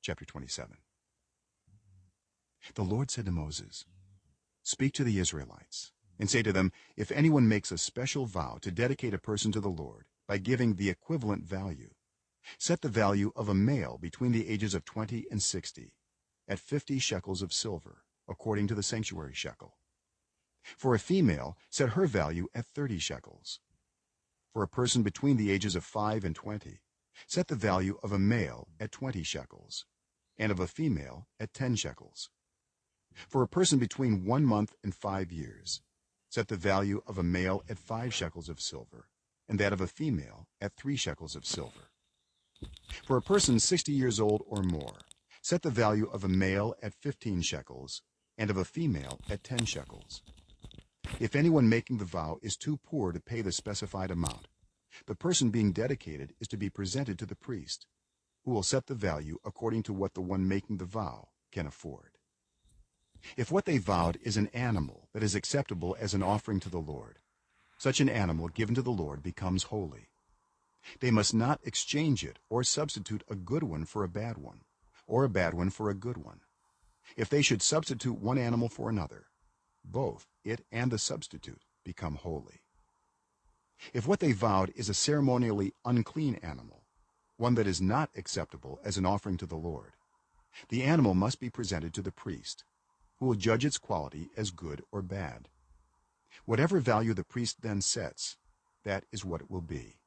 Chapter 27. The Lord said to Moses, "Speak to the Israelites and say to them, if anyone makes a special vow to dedicate a person to the Lord by giving the equivalent value, set the value of a male between the ages of 20 and 60 at 50 shekels of silver, according to the sanctuary shekel. For a female, set her value at 30 shekels. For a person between the ages of 5 and 20, set the value of a male at 20 shekels, and of a female at 10 shekels. For a person between 1 month and 5 years, set the value of a male at 5 shekels of silver, and that of a female at 3 shekels of silver. For a person 60 years old or more, set the value of a male at 15 shekels, and of a female at 10 shekels. If anyone making the vow is too poor to pay the specified amount, the person being dedicated is to be presented to the priest, who will set the value according to what the one making the vow can afford. If what they vowed is an animal that is acceptable as an offering to the Lord, such an animal given to the Lord becomes holy. They must not exchange it or substitute a good one for a bad one, or a bad one for a good one. If they should substitute one animal for another, both it and the substitute become holy. If what they vowed is a ceremonially unclean animal, one that is not acceptable as an offering to the Lord, the animal must be presented to the priest, who will judge its quality as good or bad. Whatever value the priest then sets, that is what it will be.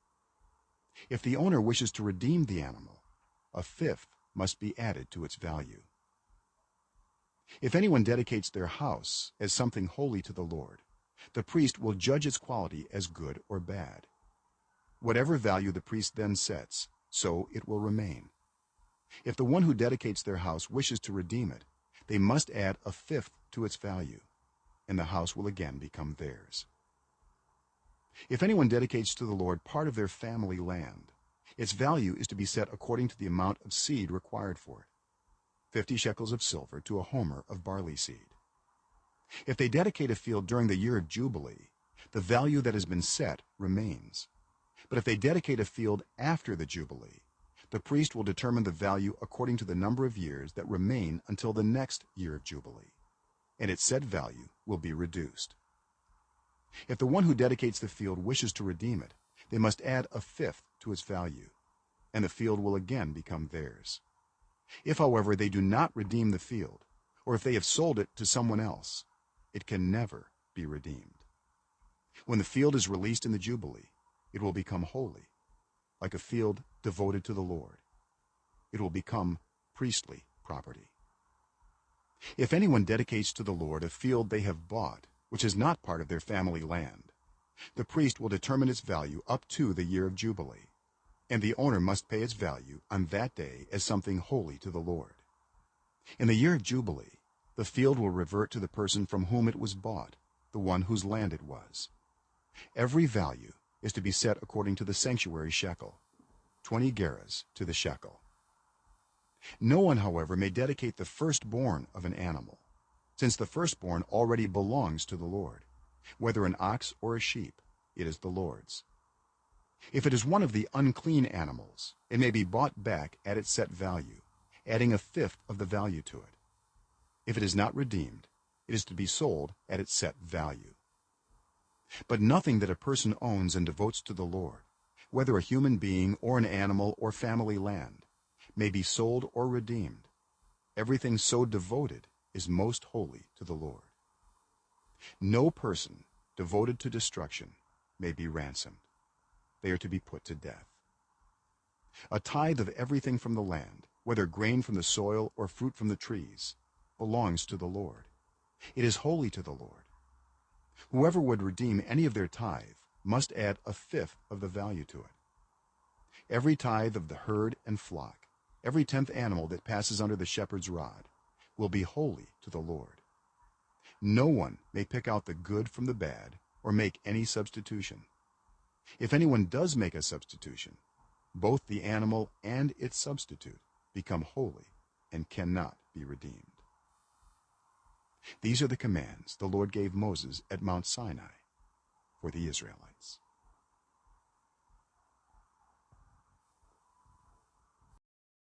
If the owner wishes to redeem the animal, a fifth must be added to its value. If anyone dedicates their house as something holy to the Lord, the priest will judge its quality as good or bad. Whatever value the priest then sets, so it will remain. If the one who dedicates their house wishes to redeem it, they must add a fifth to its value, and the house will again become theirs. If anyone dedicates to the Lord part of their family land, its value is to be set according to the amount of seed required for it, 50 shekels of silver to a homer of barley seed. If they dedicate a field during the year of Jubilee, the value that has been set remains. But if they dedicate a field after the Jubilee, the priest will determine the value according to the number of years that remain until the next year of Jubilee, and its said value will be reduced. If the one who dedicates the field wishes to redeem it, they must add a fifth to its value, and the field will again become theirs. If, however, they do not redeem the field, or if they have sold it to someone else, it can never be redeemed. When the field is released in the Jubilee, it will become holy, like a field devoted to the Lord. It will become priestly property. If anyone dedicates to the Lord a field they have bought, which is not part of their family land, the priest will determine its value up to the year of Jubilee, and the owner must pay its value on that day as something holy to the Lord. In the year of Jubilee, the field will revert to the person from whom it was bought, the one whose land it was. Every value is to be set according to the sanctuary shekel, 20 gerahs to the shekel. No one, however, may dedicate the firstborn of an animal, since the firstborn already belongs to the Lord. Whether an ox or a sheep, it is the Lord's. If it is one of the unclean animals, it may be bought back at its set value, adding a fifth of the value to it. If it is not redeemed, it is to be sold at its set value. But nothing that a person owns and devotes to the Lord, whether a human being or an animal or family land, may be sold or redeemed. Everything so devoted is most holy to the Lord. No person devoted to destruction may be ransomed. They are to be put to death. A tithe of everything from the land, whether grain from the soil or fruit from the trees, belongs to the Lord. It is holy to the Lord. Whoever would redeem any of their tithe must add a fifth of the value to it. Every tithe of the herd and flock, every 10th animal that passes under the shepherd's rod, will be holy to the Lord. No one may pick out the good from the bad or make any substitution. If anyone does make a substitution, both the animal and its substitute become holy and cannot be redeemed. These are the commands the Lord gave Moses at Mount Sinai for the Israelites.